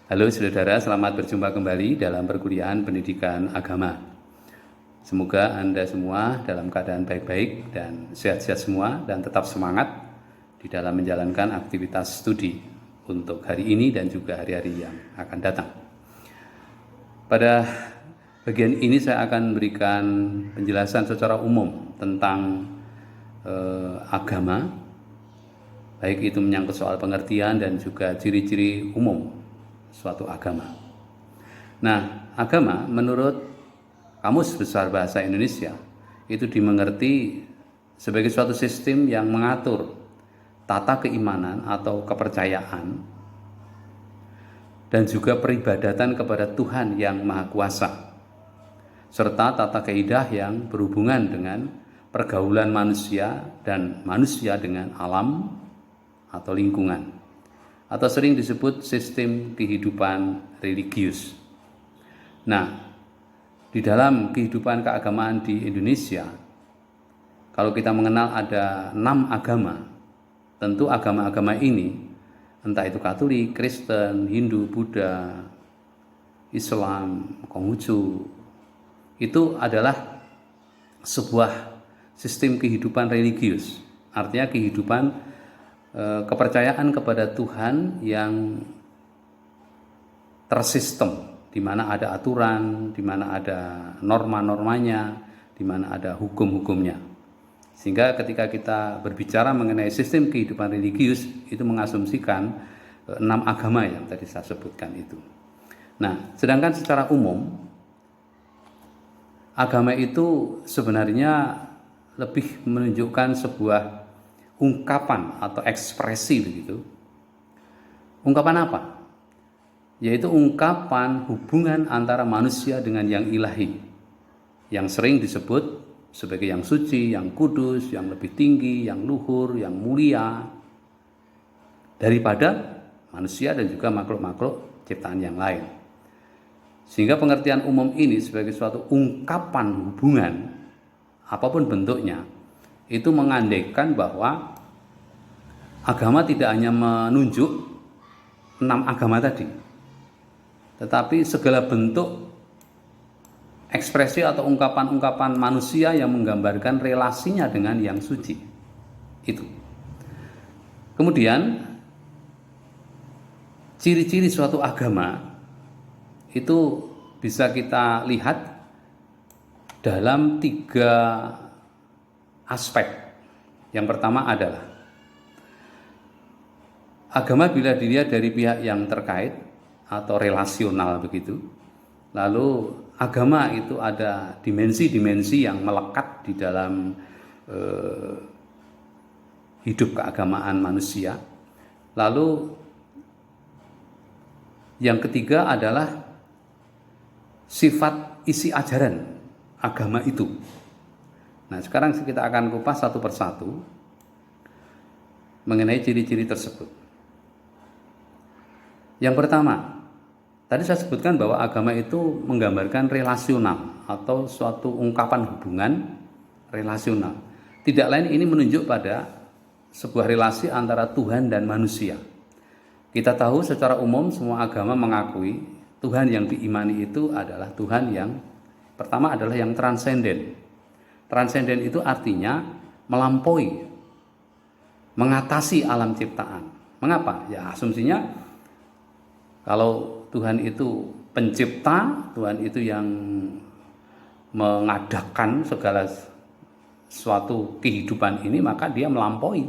Halo saudara, selamat berjumpa kembali dalam perkuliahan pendidikan agama. Semoga Anda semua dalam keadaan baik-baik dan sehat-sehat semua dan tetap semangat di dalam menjalankan aktivitas studi untuk hari ini dan juga hari-hari yang akan datang. Pada bagian ini saya akan berikan penjelasan secara umum tentang agama, baik itu menyangkut soal pengertian dan juga ciri-ciri umum suatu agama. Nah, agama menurut Kamus Besar Bahasa Indonesia itu dimengerti sebagai suatu sistem yang mengatur tata keimanan atau kepercayaan dan juga peribadatan kepada Tuhan yang Maha Kuasa, serta tata kaidah yang berhubungan dengan pergaulan manusia dan manusia dengan alam atau lingkungan, atau sering disebut sistem kehidupan religius. Nah, di dalam kehidupan keagamaan di Indonesia, kalau kita mengenal ada 6 agama, tentu agama-agama ini, entah itu Katolik, Kristen, Hindu, Buddha, Islam, Konghucu, itu adalah sebuah sistem kehidupan religius. Artinya kehidupan kepercayaan kepada Tuhan yang tersistem, di mana ada aturan, di mana ada norma-normanya, di mana ada hukum-hukumnya. Sehingga ketika kita berbicara mengenai sistem kehidupan religius, itu mengasumsikan 6 agama yang tadi saya sebutkan itu. Nah, sedangkan secara umum, agama itu sebenarnya lebih menunjukkan sebuah ungkapan atau ekspresi begitu. Ungkapan apa? Yaitu ungkapan hubungan antara manusia dengan yang ilahi, yang sering disebut sebagai yang suci, yang kudus, yang lebih tinggi, yang luhur, yang mulia daripada manusia dan juga makhluk-makhluk ciptaan yang lain. Sehingga pengertian umum ini sebagai suatu ungkapan hubungan apapun bentuknya, itu mengandaikan bahwa agama tidak hanya menunjuk 6 agama tadi, tetapi segala bentuk ekspresi atau ungkapan-ungkapan manusia yang menggambarkan relasinya dengan yang suci. Itu. Kemudian ciri-ciri suatu agama itu bisa kita lihat dalam 3 aspek. Yang pertama adalah agama bila dilihat dari pihak yang terkait atau relasional begitu. Lalu agama itu ada dimensi-dimensi yang melekat di dalam hidup keagamaan manusia. Lalu yang ketiga adalah sifat isi ajaran agama itu. Nah, sekarang kita akan kupas satu persatu mengenai ciri-ciri tersebut. Yang pertama, tadi saya sebutkan bahwa agama itu menggambarkan relasional atau suatu ungkapan hubungan relasional. Tidak lain ini menunjuk pada sebuah relasi antara Tuhan dan manusia. Kita tahu secara umum semua agama mengakui Tuhan yang diimani itu adalah Tuhan yang pertama adalah yang transenden. Transenden itu artinya melampaui, mengatasi alam ciptaan. Mengapa? Ya asumsinya kalau Tuhan itu pencipta, Tuhan itu yang mengadakan segala suatu kehidupan ini, maka dia melampaui,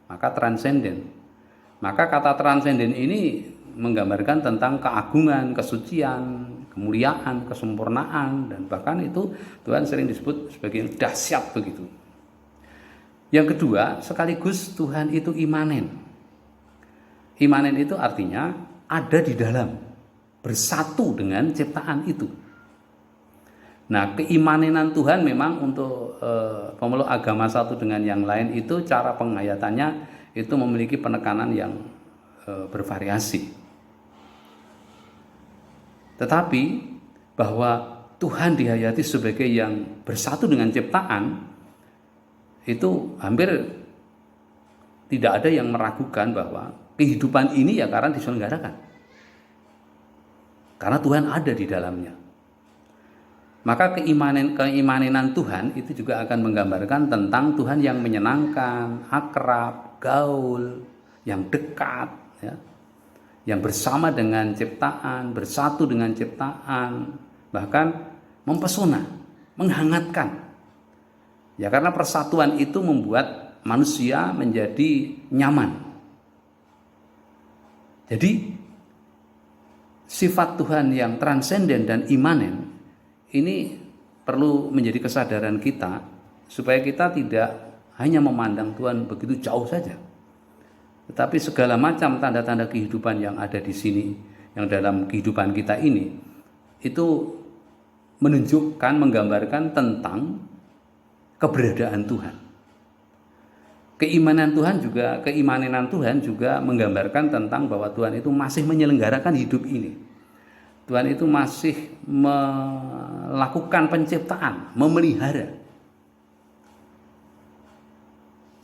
maka transenden. Maka kata transenden ini menggambarkan tentang keagungan, kesucian, kemuliaan, kesempurnaan, dan bahkan itu Tuhan sering disebut sebagai dahsyat begitu. Yang kedua, sekaligus Tuhan itu imanen. Imanen itu artinya ada di dalam, bersatu dengan ciptaan itu. Nah, keimanenan Tuhan memang untuk pemeluk agama satu dengan yang lain itu cara penghayatannya itu memiliki penekanan yang bervariasi. Tetapi bahwa Tuhan dihayati sebagai yang bersatu dengan ciptaan, itu hampir tidak ada yang meragukan bahwa kehidupan ini ya karena diselenggarakan. karena Tuhan ada di dalamnya. Maka keimanan Tuhan itu juga akan menggambarkan tentang Tuhan yang menyenangkan, akrab, gaul, yang dekat, ya, yang bersama dengan ciptaan, bersatu dengan ciptaan, bahkan mempesona, menghangatkan. Ya, karena persatuan itu membuat manusia menjadi nyaman. Jadi sifat Tuhan yang transenden dan imanen ini perlu menjadi kesadaran kita supaya kita tidak hanya memandang Tuhan begitu jauh saja. Tetapi segala macam tanda-tanda kehidupan yang ada di sini, yang dalam kehidupan kita ini, itu menunjukkan, menggambarkan tentang keberadaan Tuhan. Keimanan Tuhan juga menggambarkan tentang bahwa Tuhan itu masih menyelenggarakan hidup ini. Tuhan itu masih melakukan penciptaan, memelihara.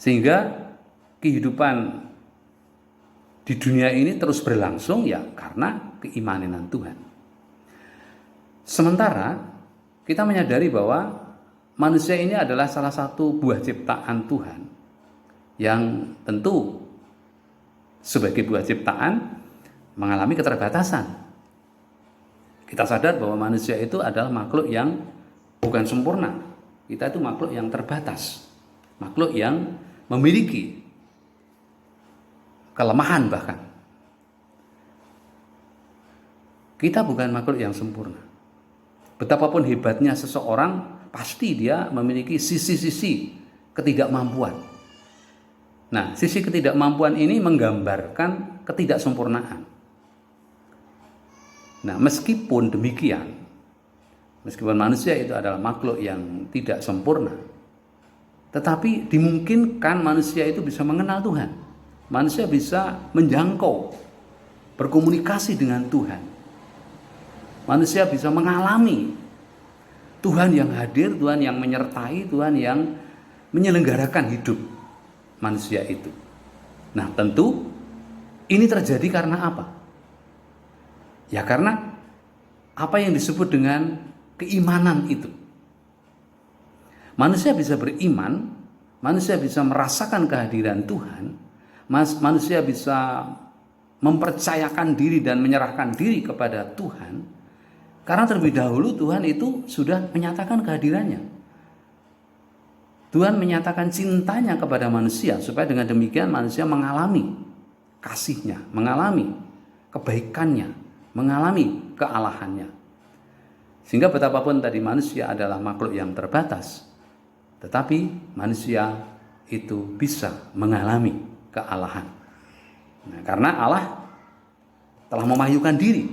Sehingga kehidupan di dunia ini terus berlangsung ya karena keimanan Tuhan. Sementara kita menyadari bahwa manusia ini adalah salah satu buah ciptaan Tuhan yang tentu sebagai buah ciptaan mengalami keterbatasan. Kita sadar bahwa manusia itu adalah makhluk yang bukan sempurna. Kita itu makhluk yang terbatas, makhluk yang memiliki kelemahan bahkan. Kita bukan makhluk yang sempurna. Betapapun hebatnya seseorang, pasti dia memiliki sisi-sisi ketidakmampuan. Nah, sisi ketidakmampuan ini menggambarkan ketidaksempurnaan. Nah, meskipun demikian, meskipun manusia itu adalah makhluk yang tidak sempurna, tetapi dimungkinkan manusia itu bisa mengenal Tuhan. Manusia bisa menjangkau, berkomunikasi dengan Tuhan. Manusia bisa mengalami Tuhan yang hadir, Tuhan yang menyertai, Tuhan yang menyelenggarakan hidup manusia itu. Nah, tentu ini terjadi karena apa? Ya karena apa yang disebut dengan keimanan itu. Manusia bisa beriman, manusia bisa merasakan kehadiran Tuhan, manusia bisa mempercayakan diri dan menyerahkan diri kepada Tuhan, karena terlebih dahulu Tuhan itu sudah menyatakan kehadirannya. Tuhan menyatakan cintanya kepada manusia, supaya dengan demikian manusia mengalami kasihnya, mengalami kebaikannya, mengalami kealahannya. Sehingga betapapun tadi manusia adalah makhluk yang terbatas, tetapi manusia itu bisa mengalami kealahan. Nah, karena Allah telah memahyukan diri.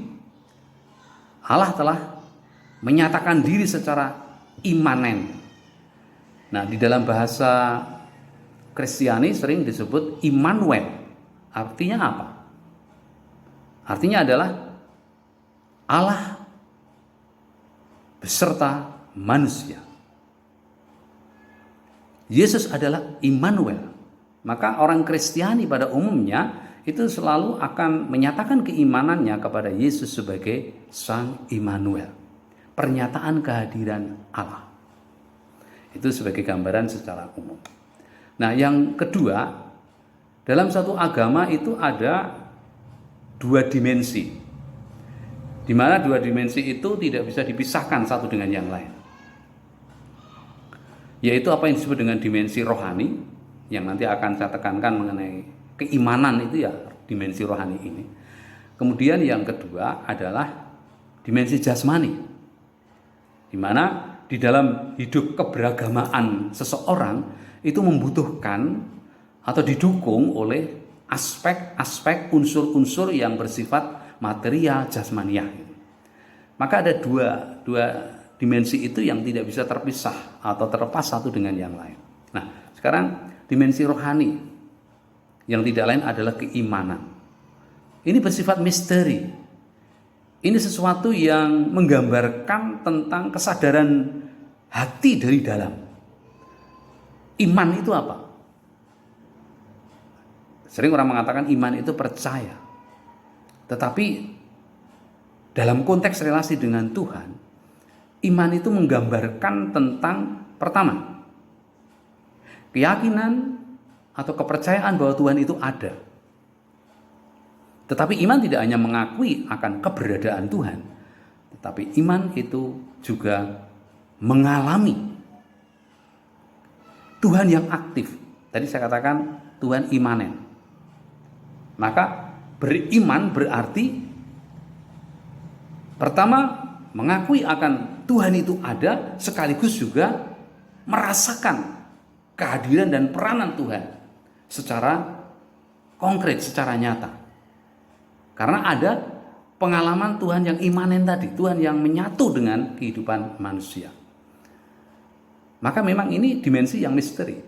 Allah telah menyatakan diri secara imanen. Nah, di dalam bahasa Kristiani sering disebut Immanuel. Artinya apa? Artinya adalah Allah beserta manusia. Yesus adalah Immanuel. Maka orang Kristiani pada umumnya itu selalu akan menyatakan keimanannya kepada Yesus sebagai Sang Immanuel. Pernyataan kehadiran Allah. Itu sebagai gambaran secara umum. Nah, yang kedua, dalam satu agama itu ada dua dimensi, di mana dua dimensi itu tidak bisa dipisahkan satu dengan yang lain. Yaitu apa yang disebut dengan dimensi rohani, yang nanti akan saya tekankan mengenai keimanan itu ya, dimensi rohani ini. Kemudian yang kedua adalah dimensi jasmani, di mana di dalam hidup keberagamaan seseorang itu membutuhkan atau didukung oleh aspek-aspek unsur-unsur yang bersifat material jasmaniah. Maka ada dua dimensi itu yang tidak bisa terpisah atau terlepas satu dengan yang lain. Nah, sekarang dimensi rohani yang tidak lain adalah keimanan. Ini bersifat misteri. Ini sesuatu yang menggambarkan tentang kesadaran hati dari dalam. Iman itu apa? Sering orang mengatakan iman itu percaya. Tetapi dalam konteks relasi dengan Tuhan, iman itu menggambarkan tentang pertama, keyakinan atau kepercayaan bahwa Tuhan itu ada. Tetapi iman tidak hanya mengakui akan keberadaan Tuhan, tetapi iman itu juga mengalami Tuhan yang aktif. Tadi saya katakan Tuhan imanen. Maka beriman berarti pertama mengakui akan Tuhan itu ada, sekaligus juga merasakan kehadiran dan peranan Tuhan secara konkret, secara nyata. Karena ada pengalaman Tuhan yang imanen tadi, Tuhan yang menyatu dengan kehidupan manusia. Maka memang ini dimensi yang misteri.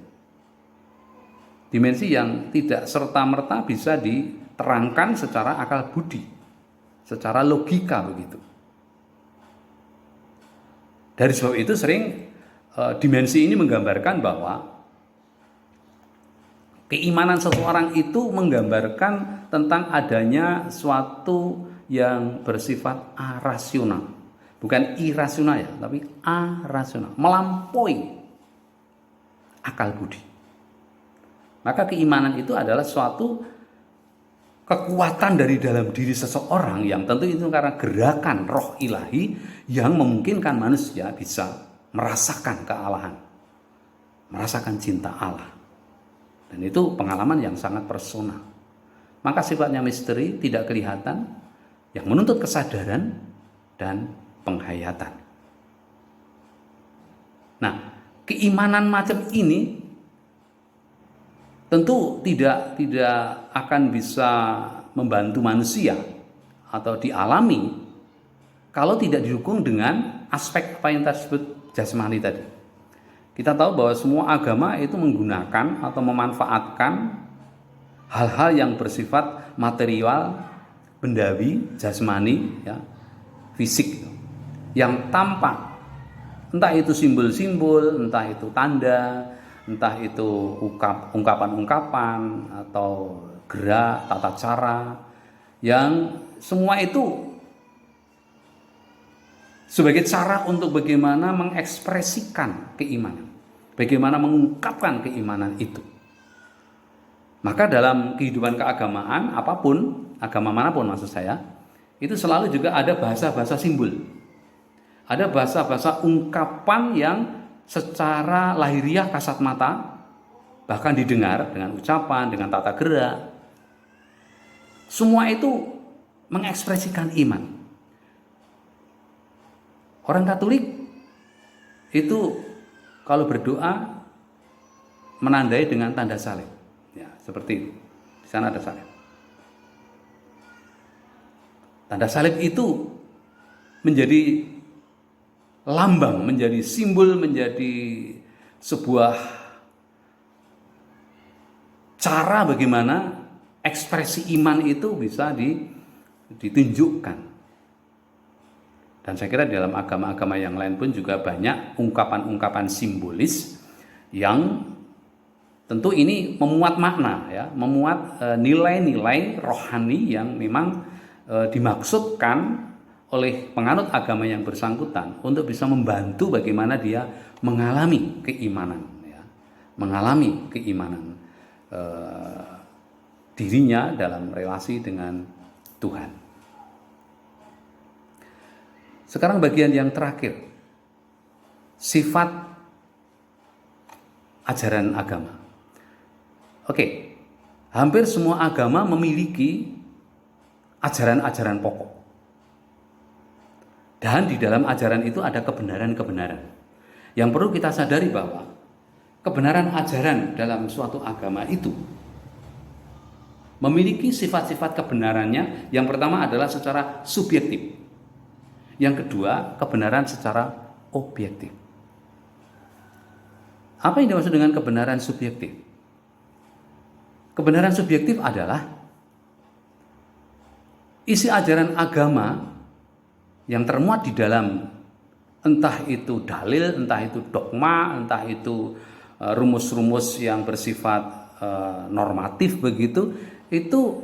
Dimensi yang tidak serta-merta bisa diterangkan secara akal budi, secara logika begitu. Dari sebab itu sering dimensi ini menggambarkan bahwa keimanan seseorang itu menggambarkan tentang adanya suatu yang bersifat arasional. Bukan irasional ya, tapi arasional, melampaui akal budi. Maka keimanan itu adalah suatu kekuatan dari dalam diri seseorang yang tentu itu karena gerakan roh ilahi yang memungkinkan manusia bisa merasakan kealahan, merasakan cinta Allah. Dan itu pengalaman yang sangat personal. Maka sifatnya misteri, tidak kelihatan, yang menuntut kesadaran dan penghayatan. Nah, keimanan macam ini tentu tidak akan bisa membantu manusia atau dialami kalau tidak didukung dengan aspek apa yang tersebut jasmani tadi. Kita tahu bahwa semua agama itu menggunakan atau memanfaatkan hal-hal yang bersifat material, bendawi, jasmani, ya, fisik, yang tampak, entah itu simbol-simbol, entah itu tanda, entah itu ungkapan-ungkapan atau gerak, tata cara, yang semua itu sebagai cara untuk bagaimana mengekspresikan keimanan, bagaimana mengungkapkan keimanan itu. Maka dalam kehidupan keagamaan apapun, agama manapun maksud saya, itu selalu juga ada bahasa-bahasa simbol. Ada bahasa-bahasa ungkapan yang secara lahiriah kasat mata, bahkan didengar dengan ucapan, dengan tata gerak. Semua itu mengekspresikan iman. Orang Katolik itu kalau berdoa menandai dengan tanda salib. Ya, seperti itu. Di sana ada salib. Tanda salib itu menjadi lambang, menjadi simbol, menjadi sebuah cara bagaimana ekspresi iman itu bisa ditunjukkan. Dan saya kira di dalam agama-agama yang lain pun juga banyak ungkapan-ungkapan simbolis yang tentu ini memuat makna, ya, memuat nilai-nilai rohani yang memang dimaksudkan oleh penganut agama yang bersangkutan untuk bisa membantu bagaimana dia mengalami keimanan, ya, mengalami keimanan dirinya dalam relasi dengan Tuhan. Sekarang bagian yang terakhir, sifat ajaran agama. Oke, hampir semua agama memiliki ajaran-ajaran pokok. Dan di dalam ajaran itu ada kebenaran-kebenaran. Yang perlu kita sadari bahwa kebenaran ajaran dalam suatu agama itu memiliki sifat-sifat kebenarannya. Yang pertama adalah secara subjektif. Yang kedua, kebenaran secara objektif. Apa yang dimaksud dengan kebenaran subjektif? Kebenaran subjektif adalah isi ajaran agama yang termuat di dalam entah itu dalil, entah itu dogma, entah itu rumus-rumus yang bersifat normatif begitu, itu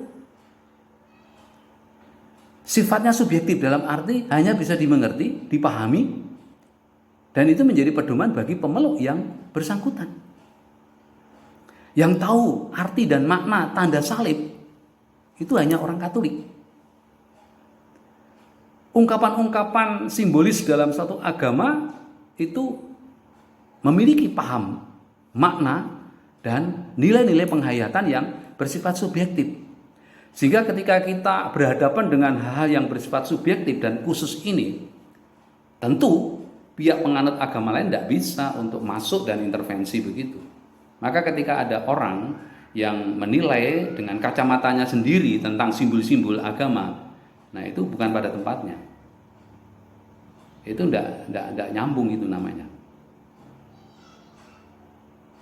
sifatnya subjektif dalam arti hanya bisa dimengerti, dipahami, dan itu menjadi pedoman bagi pemeluk yang bersangkutan. Yang tahu arti dan makna tanda salib itu hanya orang Katolik. Ungkapan-ungkapan simbolis dalam satu agama itu memiliki paham, makna, dan nilai-nilai penghayatan yang bersifat subjektif. Sehingga ketika kita berhadapan dengan hal-hal yang bersifat subjektif dan khusus ini, tentu pihak penganut agama lain tidak bisa untuk masuk dan intervensi begitu. Maka ketika ada orang yang menilai dengan kacamatanya sendiri tentang simbol-simbol agama, nah itu bukan pada tempatnya. Itu tidak nyambung itu namanya.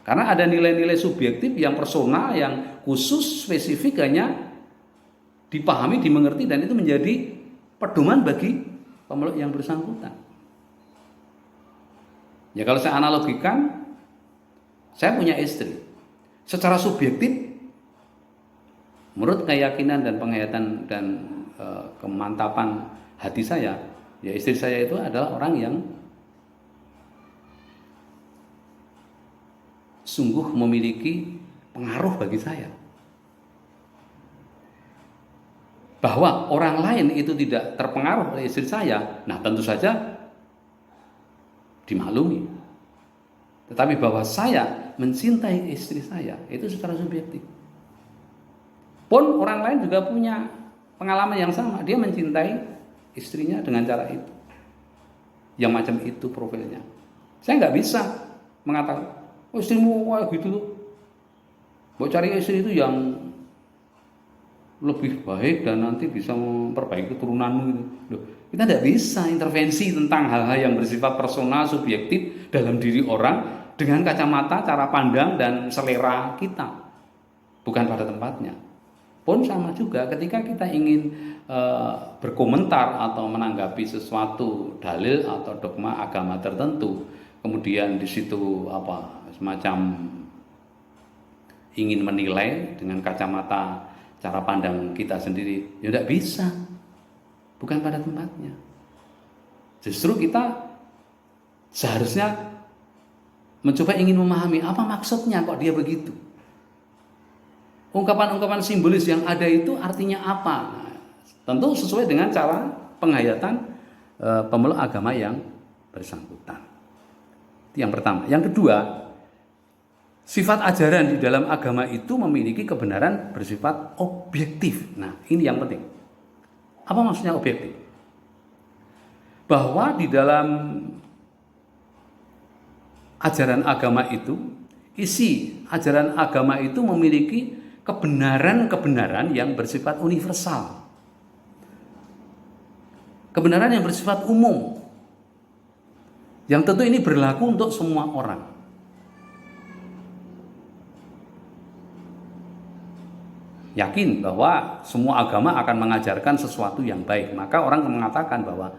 Karena ada nilai-nilai subjektif yang personal, yang khusus, spesifik, hanya dipahami, dimengerti, dan itu menjadi pedoman bagi pemeluk yang bersangkutan. Ya kalau saya analogikan, saya punya istri. Secara subjektif, menurut keyakinan dan penghayatan dan kemantapan hati saya, ya istri saya itu adalah orang yang sungguh memiliki pengaruh bagi saya. Bahwa orang lain itu tidak terpengaruh oleh istri saya, nah tentu saja dimaklumi. Tetapi bahwa saya mencintai istri saya itu secara subjektif. Pun orang lain juga punya pengalaman yang sama, dia mencintai istrinya dengan cara itu, yang macam itu profilnya. Saya nggak bisa mengatakan, oh istrimu wah gitu loh, mau cari istri itu yang lebih baik dan nanti bisa memperbaiki keturunanmu gitu. Loh, kita tidak bisa intervensi tentang hal-hal yang bersifat personal, subjektif dalam diri orang dengan kacamata, cara pandang, dan selera kita. Bukan pada tempatnya. Pun sama juga ketika kita ingin berkomentar atau menanggapi sesuatu dalil atau dogma agama tertentu, kemudian di situ semacam ingin menilai dengan kacamata cara pandang kita sendiri, ya tidak bisa, bukan pada tempatnya. Justru kita seharusnya mencoba ingin memahami apa maksudnya kok dia begitu. Ungkapan-ungkapan simbolis yang ada itu artinya apa? Nah, tentu sesuai dengan cara penghayatan pemeluk agama yang bersangkutan. Itu yang pertama. Yang kedua, sifat ajaran di dalam agama itu memiliki kebenaran bersifat objektif. Nah, ini yang penting. Apa maksudnya objektif? Bahwa di dalam ajaran agama itu, isi ajaran agama itu memiliki kebenaran-kebenaran yang bersifat universal. Kebenaran yang bersifat umum. Yang tentu ini berlaku untuk semua orang. Yakin bahwa semua agama akan mengajarkan sesuatu yang baik. Maka orang mengatakan bahwa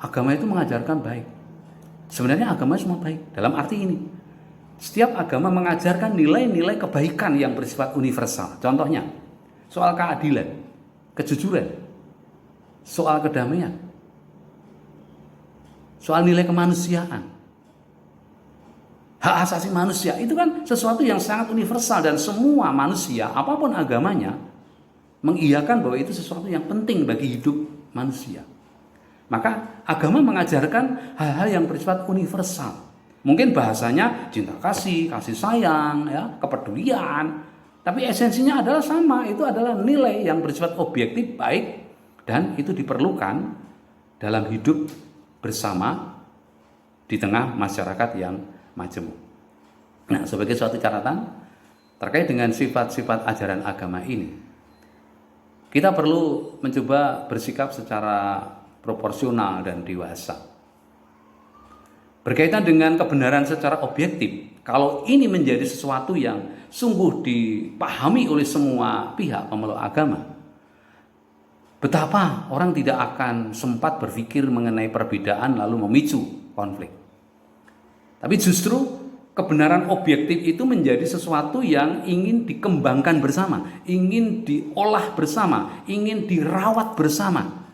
agama itu mengajarkan baik. Sebenarnya agama semua baik. Dalam arti ini, setiap agama mengajarkan nilai-nilai kebaikan yang bersifat universal. Contohnya, soal keadilan, kejujuran, soal kedamaian, soal nilai kemanusiaan, hak asasi manusia. Itu kan sesuatu yang sangat universal dan semua manusia, apapun agamanya, mengiyakan bahwa itu sesuatu yang penting bagi hidup manusia. Maka agama mengajarkan hal-hal yang bersifat universal. Mungkin bahasanya cinta kasih, kasih sayang, ya, kepedulian. Tapi esensinya adalah sama, itu adalah nilai yang bersifat objektif baik dan itu diperlukan dalam hidup bersama di tengah masyarakat yang majemuk. Nah, sebagai suatu catatan terkait dengan sifat-sifat ajaran agama ini, kita perlu mencoba bersikap secara proporsional dan dewasa. Berkaitan dengan kebenaran secara objektif, kalau ini menjadi sesuatu yang sungguh dipahami oleh semua pihak pemeluk agama, betapa orang tidak akan sempat berpikir mengenai perbedaan lalu memicu konflik. Tapi justru kebenaran objektif itu menjadi sesuatu yang ingin dikembangkan bersama, ingin diolah bersama, ingin dirawat bersama.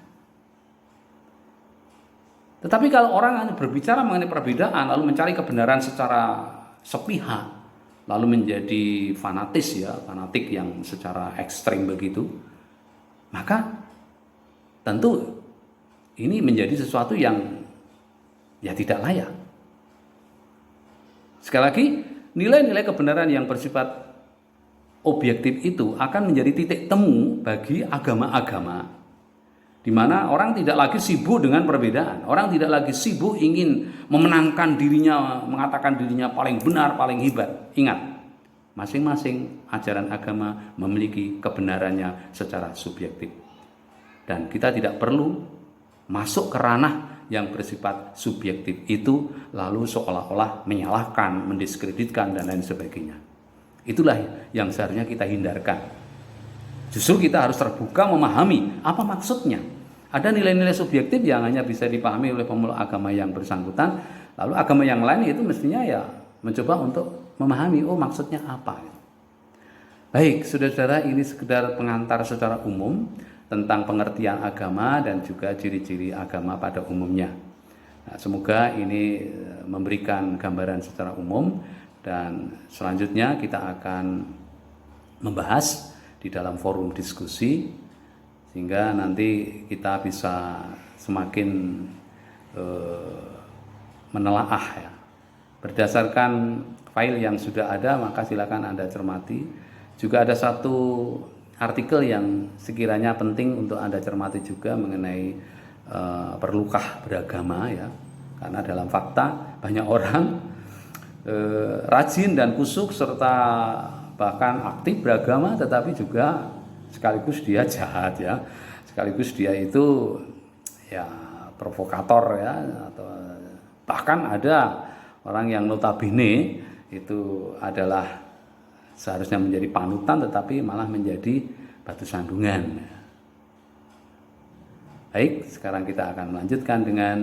Tetapi kalau orang hanya berbicara mengenai perbedaan lalu mencari kebenaran secara sepihak, lalu menjadi fanatis ya, fanatik yang secara ekstrim begitu, maka tentu ini menjadi sesuatu yang ya tidak layak. Sekali lagi, nilai-nilai kebenaran yang bersifat objektif itu akan menjadi titik temu bagi agama-agama di mana orang tidak lagi sibuk dengan perbedaan. Orang tidak lagi sibuk ingin memenangkan dirinya, mengatakan dirinya paling benar, paling hebat. Ingat, masing-masing ajaran agama memiliki kebenarannya secara subjektif. Dan kita tidak perlu masuk ke ranah yang bersifat subjektif itu lalu seolah-olah menyalahkan, mendiskreditkan dan lain sebagainya. Itulah yang seharusnya kita hindarkan. Justru kita harus terbuka memahami apa maksudnya. Ada nilai-nilai subjektif yang hanya bisa dipahami oleh pemeluk agama yang bersangkutan, lalu agama yang lain itu mestinya ya mencoba untuk memahami maksudnya apa. Baik, saudara-saudara, ini sekedar pengantar secara umum tentang pengertian agama dan juga ciri-ciri agama pada umumnya. Nah, semoga ini memberikan gambaran secara umum. Dan selanjutnya kita akan membahas di dalam forum diskusi sehingga nanti kita bisa semakin menelaah ya. Berdasarkan file yang sudah ada maka silakan Anda cermati. Juga ada satu artikel yang sekiranya penting untuk Anda cermati juga mengenai perlukah beragama ya. Karena dalam fakta banyak orang rajin dan kusuk serta bahkan aktif beragama tetapi juga sekaligus dia jahat ya, sekaligus dia itu ya provokator ya, atau bahkan ada orang yang notabene itu adalah seharusnya menjadi panutan tetapi malah menjadi batu sandungan. Baik, sekarang kita akan melanjutkan dengan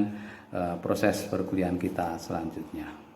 proses perkuliahan kita selanjutnya.